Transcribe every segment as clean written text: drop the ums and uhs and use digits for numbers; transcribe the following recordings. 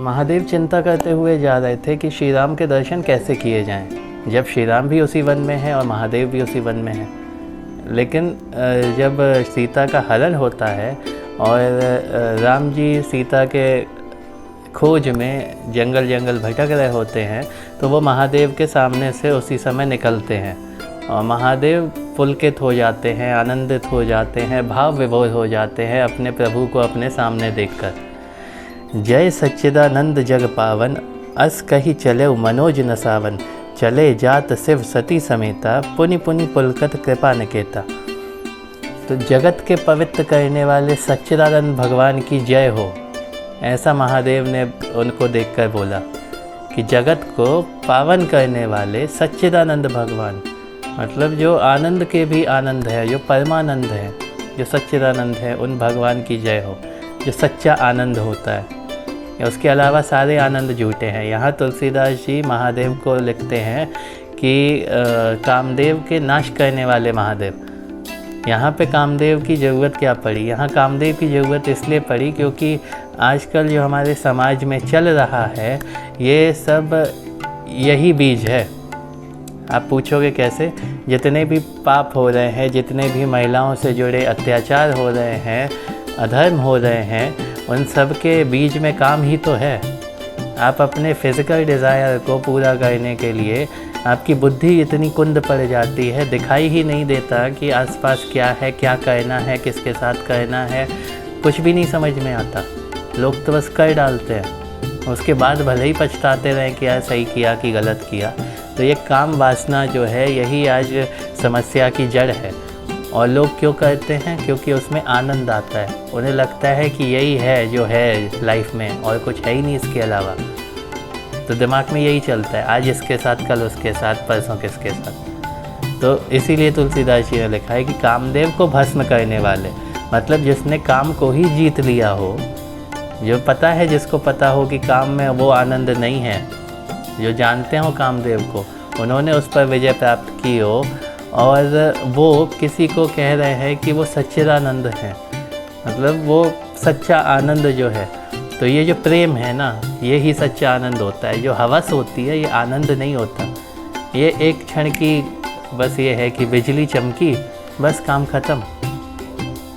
महादेव चिंता करते हुए जा रहे थे कि श्री राम के दर्शन कैसे किए जाएं, जब श्री राम भी उसी वन में हैं और महादेव भी उसी वन में हैं। लेकिन जब सीता का हरण होता है और राम जी सीता के खोज में जंगल जंगल भटक रहे होते हैं, तो वो महादेव के सामने से उसी समय निकलते हैं और महादेव पुलकित हो जाते हैं, आनंदित हो जाते हैं, भाव विभोर हो जाते हैं अपने प्रभु को अपने सामने देखकर। जय सच्चिदानंद जग पावन, अस कही चले मनोज नसावन, चले जात शिव सती समेता, पुनि पुनि पुलकत कृपा निकेता। तो जगत के पवित्र करने वाले सच्चिदानंद भगवान की जय हो, ऐसा महादेव ने उनको देखकर बोला कि जगत को पावन करने वाले सच्चिदानंद भगवान, मतलब जो आनंद के भी आनंद है, जो परमानंद है, जो सच्चिदानंद है, उन भगवान की जय हो, जो सच्चा आनंद होता है। उसके अलावा सारे आनंद झूठे हैं। यहाँ तुलसीदास जी महादेव को लिखते हैं कि कामदेव के नाश करने वाले महादेव। यहाँ पे कामदेव की ज़रूरत क्या पड़ी? यहाँ कामदेव की ज़रूरत इसलिए पड़ी क्योंकि आजकल जो हमारे समाज में चल रहा है, ये सब यही बीज है। आप पूछोगे कैसे? जितने भी पाप हो रहे हैं, जितने भी महिलाओं से जुड़े अत्याचार हो रहे हैं, अधर्म हो रहे हैं, उन सब के बीज में काम ही तो है। आप अपने फिज़िकल डिज़ायर को पूरा करने के लिए आपकी बुद्धि इतनी कुंद पड़ जाती है, दिखाई ही नहीं देता कि आसपास क्या है, क्या करना है, किसके साथ करना है, कुछ भी नहीं समझ में आता। लोग तो बस कर डालते हैं, उसके बाद भले ही पछताते रहें कि यार सही किया कि गलत किया। तो ये काम वासना जो है, यही आज समस्या की जड़ है। और लोग क्यों करते हैं? क्योंकि उसमें आनंद आता है। उन्हें लगता है कि यही है जो है लाइफ में, और कुछ है ही नहीं इसके अलावा। तो दिमाग में यही चलता है, आज इसके साथ, कल उसके साथ, परसों किसके साथ। तो इसीलिए तुलसीदास जी ने लिखा है कि कामदेव को भस्म करने वाले, मतलब जिसने काम को ही जीत लिया हो, जो पता है, जिसको पता हो कि काम में वो आनंद नहीं है, जो जानते हो कामदेव को, उन्होंने उस पर विजय प्राप्त की हो और वो किसी को कह रहे हैं कि वो सच्चिदानंद हैं, मतलब वो सच्चा आनंद जो है। तो ये जो प्रेम है ना, ये ही सच्चा आनंद होता है। जो हवस होती है, ये आनंद नहीं होता। ये एक क्षण की बस ये है कि बिजली चमकी, बस काम ख़त्म।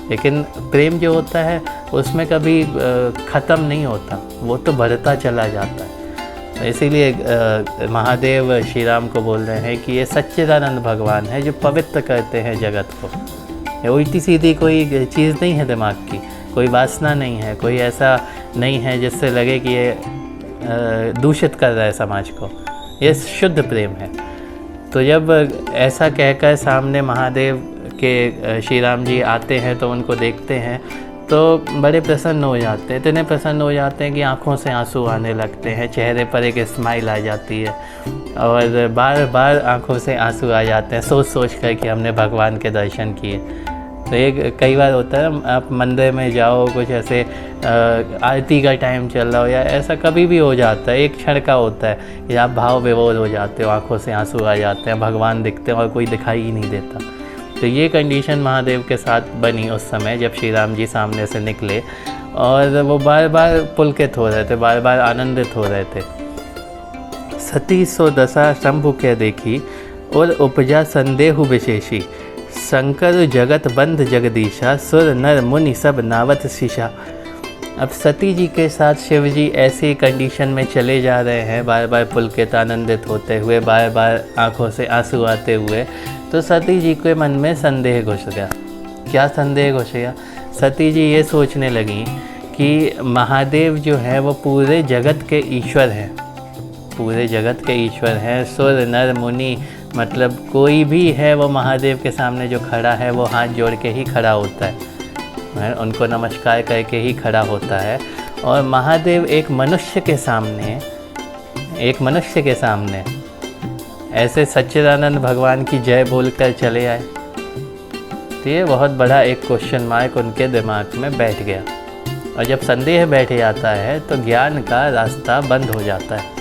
लेकिन प्रेम जो होता है उसमें कभी ख़त्म नहीं होता, वो तो बढ़ता चला जाता है। इसीलिए महादेव श्री राम को बोल रहे हैं कि ये सच्चिदानंद भगवान है जो पवित्र करते हैं जगत को। ये उल्टी सीधी कोई चीज़ नहीं है दिमाग की, कोई वासना नहीं है, कोई ऐसा नहीं है जिससे लगे कि ये दूषित कर रहा है समाज को। ये शुद्ध प्रेम है। तो जब ऐसा कहकर सामने महादेव के श्री राम जी आते हैं तो उनको देखते हैं तो बड़े प्रसन्न हो जाते हैं। इतने प्रसन्न हो जाते हैं कि आँखों से आंसू आने लगते हैं, चेहरे पर एक स्माइल आ जाती है और बार बार आँखों से आंसू आ जाते हैं सोच सोच कर कि हमने भगवान के दर्शन किए। तो एक कई बार होता है, आप मंदिर में जाओ, कुछ ऐसे आरती का टाइम चल रहा हो या ऐसा कभी भी हो जाता है, एक क्षण का होता है कि आप भाव विभोर हो जाते हो, आँखों से आंसू आ जाते हैं, भगवान दिखते हैं और कोई दिखाई ही नहीं देता। तो ये कंडीशन महादेव के साथ बनी उस समय जब श्री राम जी सामने से निकले और वो बार बार पुलकित हो रहे थे, बार बार आनंदित हो रहे थे। सती सो दशा शंभु के देखी और उपजा संदेहु विशेषी, शंकर जगत बंध जगदीशा, सुर नर मुनि सब नावत शीशा। अब सती जी के साथ शिव जी ऐसी कंडीशन में चले जा रहे हैं, बार बार पुलकित आनंदित होते हुए, बार बार आँखों से आंसू आते हुए। तो सती जी के मन में संदेह घुस गया। क्या संदेह घुस गया? सती जी ये सोचने लगी कि महादेव जो है वो पूरे जगत के ईश्वर हैं, पूरे जगत के ईश्वर हैं। सुर नर मुनि, मतलब कोई भी है वो महादेव के सामने जो खड़ा है वो हाथ जोड़ के ही खड़ा होता है, उनको नमस्कार करके ही खड़ा होता है। और महादेव एक मनुष्य के सामने ऐसे सच्चिदानंद भगवान की जय बोलकर चले आए। तो ये बहुत बड़ा एक क्वेश्चन मार्क उनके दिमाग में बैठ गया। और जब संदेह बैठ जाता है तो ज्ञान का रास्ता बंद हो जाता है।